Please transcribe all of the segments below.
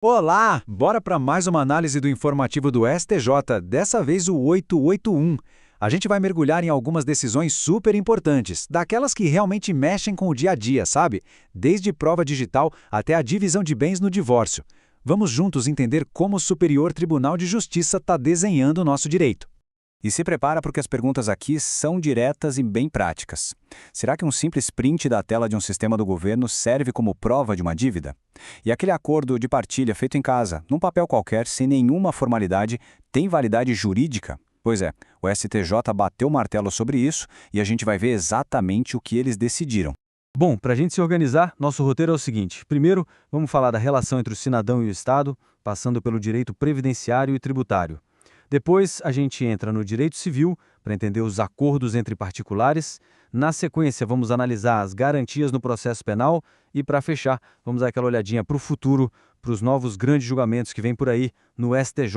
Olá! Bora para mais uma análise do informativo do STJ, dessa vez o 881. A gente vai mergulhar em algumas decisões super importantes, daquelas que realmente mexem com o dia a dia, sabe? Desde prova digital até a divisão de bens no divórcio. Vamos juntos entender como o Superior Tribunal de Justiça está desenhando o nosso direito. E se prepara porque as perguntas aqui são diretas e bem práticas. Será que um simples print da tela de um sistema do governo serve como prova de uma dívida? E aquele acordo de partilha feito em casa, num papel qualquer, sem nenhuma formalidade, tem validade jurídica? Pois é, o STJ bateu o martelo sobre isso e a gente vai ver exatamente o que eles decidiram. Bom, para a gente se organizar, nosso roteiro é o seguinte. Primeiro, vamos falar da relação entre o cidadão e o Estado, passando pelo direito previdenciário e tributário. Depois, a gente entra no direito civil, para entender os acordos entre particulares. Na sequência, vamos analisar as garantias no processo penal. E, para fechar, vamos dar aquela olhadinha para o futuro, para os novos grandes julgamentos que vêm por aí no STJ.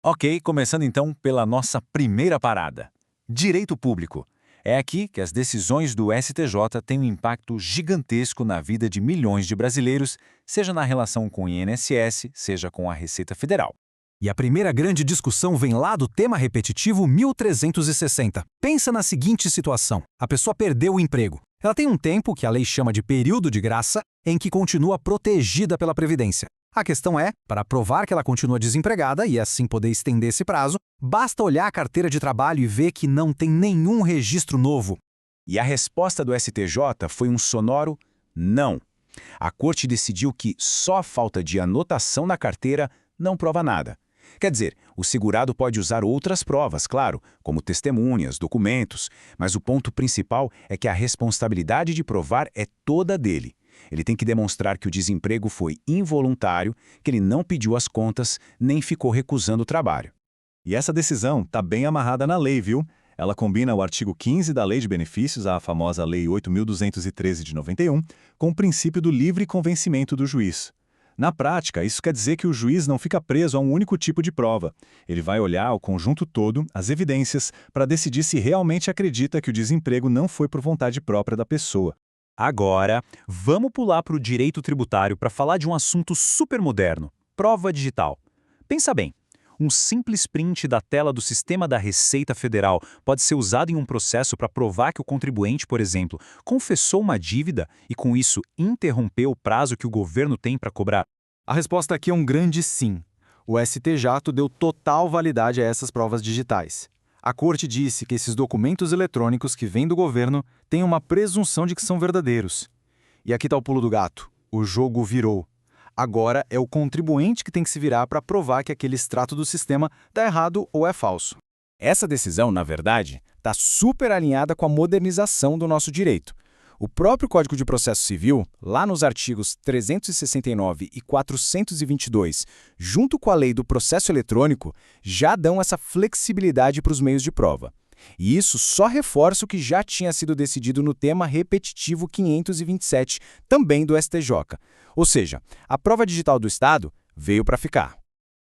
Ok, começando então pela nossa primeira parada. Direito público. É aqui que as decisões do STJ têm um impacto gigantesco na vida de milhões de brasileiros, seja na relação com o INSS, seja com a Receita Federal. E a primeira grande discussão vem lá do tema repetitivo 1360. Pensa na seguinte situação. A pessoa perdeu o emprego. Ela tem um tempo, que a lei chama de período de graça, em que continua protegida pela Previdência. A questão é, para provar que ela continua desempregada e assim poder estender esse prazo, basta olhar a carteira de trabalho e ver que não tem nenhum registro novo. E a resposta do STJ foi um sonoro não. A Corte decidiu que só a falta de anotação na carteira não prova nada. Quer dizer, o segurado pode usar outras provas, claro, como testemunhas, documentos, mas o ponto principal é que a responsabilidade de provar é toda dele. Ele tem que demonstrar que o desemprego foi involuntário, que ele não pediu as contas, nem ficou recusando o trabalho. E essa decisão está bem amarrada na lei, viu? Ela combina o artigo 15 da Lei de Benefícios, a famosa Lei 8.213 de 91, com o princípio do livre convencimento do juiz. Na prática, isso quer dizer que o juiz não fica preso a um único tipo de prova. Ele vai olhar o conjunto todo, as evidências, para decidir se realmente acredita que o desemprego não foi por vontade própria da pessoa. Agora, vamos pular para o direito tributário para falar de um assunto super moderno, prova digital. Pensa bem, um simples print da tela do sistema da Receita Federal pode ser usado em um processo para provar que o contribuinte, por exemplo, confessou uma dívida e com isso interrompeu o prazo que o governo tem para cobrar? A resposta aqui é um grande sim. O STJ deu total validade a essas provas digitais. A Corte disse que esses documentos eletrônicos que vêm do governo têm uma presunção de que são verdadeiros. E aqui está o pulo do gato. O jogo virou. Agora é o contribuinte que tem que se virar para provar que aquele extrato do sistema está errado ou é falso. Essa decisão, na verdade, está super alinhada com a modernização do nosso direito. O próprio Código de Processo Civil, lá nos artigos 369 e 422, junto com a Lei do Processo Eletrônico, já dão essa flexibilidade para os meios de prova. E isso só reforça o que já tinha sido decidido no tema repetitivo 527, também do STJ. Ou seja, a prova digital do Estado veio para ficar.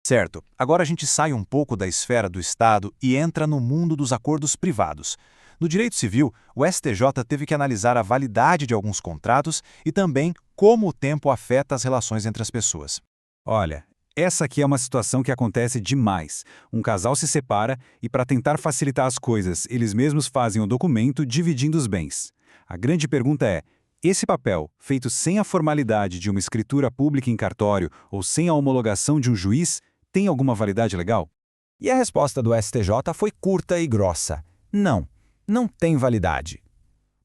Certo, agora a gente sai um pouco da esfera do Estado e entra no mundo dos acordos privados. No direito civil, o STJ teve que analisar a validade de alguns contratos e também como o tempo afeta as relações entre as pessoas. Olha, essa aqui é uma situação que acontece demais. Um casal se separa e, para tentar facilitar as coisas, eles mesmos fazem o documento dividindo os bens. A grande pergunta é: esse papel, feito sem a formalidade de uma escritura pública em cartório ou sem a homologação de um juiz, tem alguma validade legal? E a resposta do STJ foi curta e grossa. Não tem validade.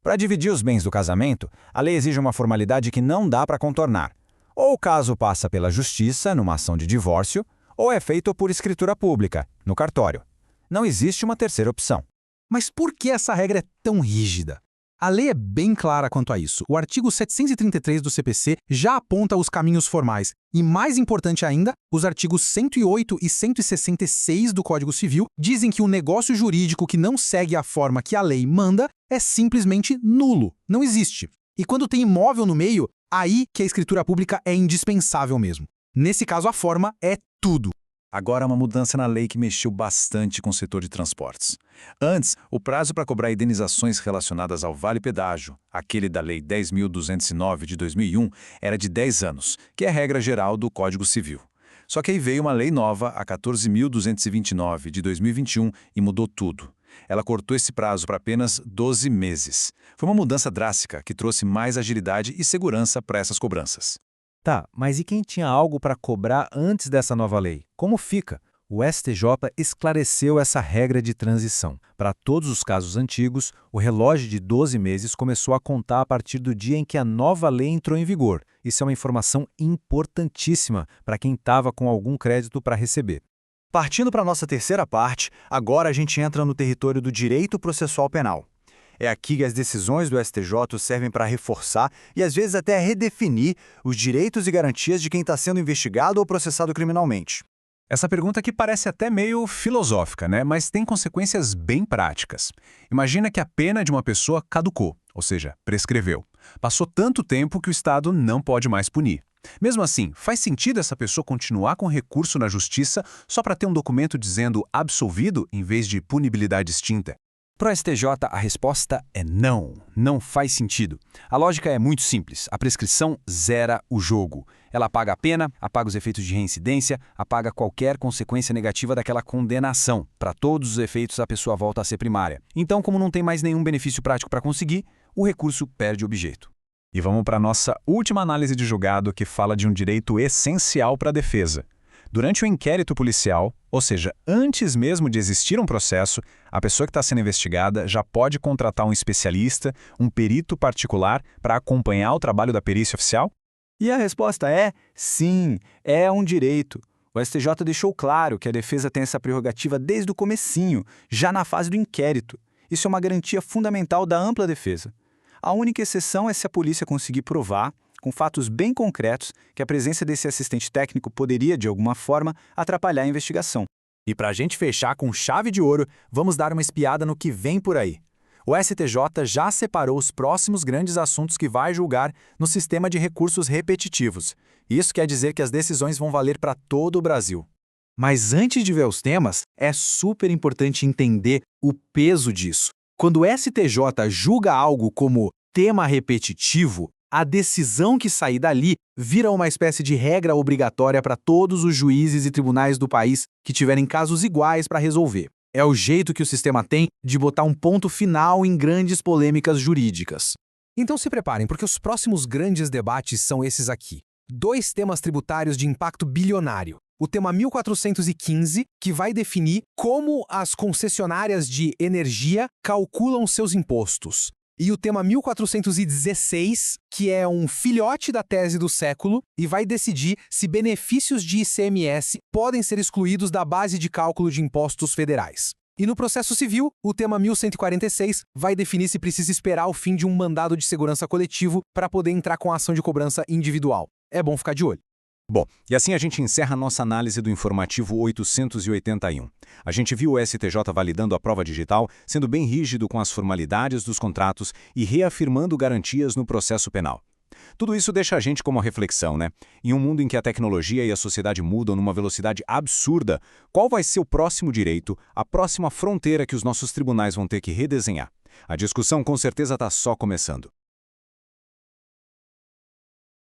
Para dividir os bens do casamento, a lei exige uma formalidade que não dá para contornar. Ou o caso passa pela justiça, numa ação de divórcio, ou é feito por escritura pública, no cartório. Não existe uma terceira opção. Mas por que essa regra é tão rígida? A lei é bem clara quanto a isso. O artigo 733 do CPC já aponta os caminhos formais. E mais importante ainda, os artigos 108 e 166 do Código Civil dizem que o negócio jurídico que não segue a forma que a lei manda é simplesmente nulo, não existe. E quando tem imóvel no meio, aí que a escritura pública é indispensável mesmo. Nesse caso, a forma é tudo. Agora uma mudança na lei que mexeu bastante com o setor de transportes. Antes, o prazo para cobrar indenizações relacionadas ao vale-pedágio, aquele da Lei 10.209 de 2001, era de 10 anos, que é a regra geral do Código Civil. Só que aí veio uma lei nova, a 14.229 de 2021, e mudou tudo. Ela cortou esse prazo para apenas 12 meses. Foi uma mudança drástica que trouxe mais agilidade e segurança para essas cobranças. Tá, mas e quem tinha algo para cobrar antes dessa nova lei? Como fica? O STJ esclareceu essa regra de transição. Para todos os casos antigos, o relógio de 12 meses começou a contar a partir do dia em que a nova lei entrou em vigor. Isso é uma informação importantíssima para quem estava com algum crédito para receber. Partindo para a nossa terceira parte, agora a gente entra no território do direito processual penal. É aqui que as decisões do STJ servem para reforçar e às vezes até redefinir os direitos e garantias de quem está sendo investigado ou processado criminalmente. Essa pergunta aqui parece até meio filosófica, né? Mas tem consequências bem práticas. Imagina que a pena de uma pessoa caducou, ou seja, prescreveu. Passou tanto tempo que o Estado não pode mais punir. Mesmo assim, faz sentido essa pessoa continuar com recurso na justiça só para ter um documento dizendo absolvido em vez de punibilidade extinta? Para o STJ, a resposta é não. Não faz sentido. A lógica é muito simples. A prescrição zera o jogo. Ela apaga a pena, apaga os efeitos de reincidência, apaga qualquer consequência negativa daquela condenação. Para todos os efeitos, a pessoa volta a ser primária. Então, como não tem mais nenhum benefício prático para conseguir, o recurso perde objeto. E vamos para a nossa última análise de julgado, que fala de um direito essencial para a defesa. Durante o inquérito policial, ou seja, antes mesmo de existir um processo, a pessoa que está sendo investigada já pode contratar um especialista, um perito particular, para acompanhar o trabalho da perícia oficial? E a resposta é sim, é um direito. O STJ deixou claro que a defesa tem essa prerrogativa desde o comecinho, já na fase do inquérito. Isso é uma garantia fundamental da ampla defesa. A única exceção é se a polícia conseguir provar, com fatos bem concretos, que a presença desse assistente técnico poderia, de alguma forma, atrapalhar a investigação. E para a gente fechar com chave de ouro, vamos dar uma espiada no que vem por aí. O STJ já separou os próximos grandes assuntos que vai julgar no sistema de recursos repetitivos. Isso quer dizer que as decisões vão valer para todo o Brasil. Mas antes de ver os temas, é super importante entender o peso disso. Quando o STJ julga algo como tema repetitivo, a decisão que sair dali vira uma espécie de regra obrigatória para todos os juízes e tribunais do país que tiverem casos iguais para resolver. É o jeito que o sistema tem de botar um ponto final em grandes polêmicas jurídicas. Então se preparem, porque os próximos grandes debates são esses aqui. 2 temas tributários de impacto bilionário. O tema 1415, que vai definir como as concessionárias de energia calculam seus impostos. E o tema 1416, que é um filhote da tese do século e vai decidir se benefícios de ICMS podem ser excluídos da base de cálculo de impostos federais. E no processo civil, o tema 1146 vai definir se precisa esperar o fim de um mandado de segurança coletivo para poder entrar com a ação de cobrança individual. É bom ficar de olho. Bom, e assim a gente encerra nossa análise do informativo 881. A gente viu o STJ validando a prova digital, sendo bem rígido com as formalidades dos contratos e reafirmando garantias no processo penal. Tudo isso deixa a gente com uma reflexão, né? Em um mundo em que a tecnologia e a sociedade mudam numa velocidade absurda, qual vai ser o próximo direito, a próxima fronteira que os nossos tribunais vão ter que redesenhar? A discussão com certeza está só começando.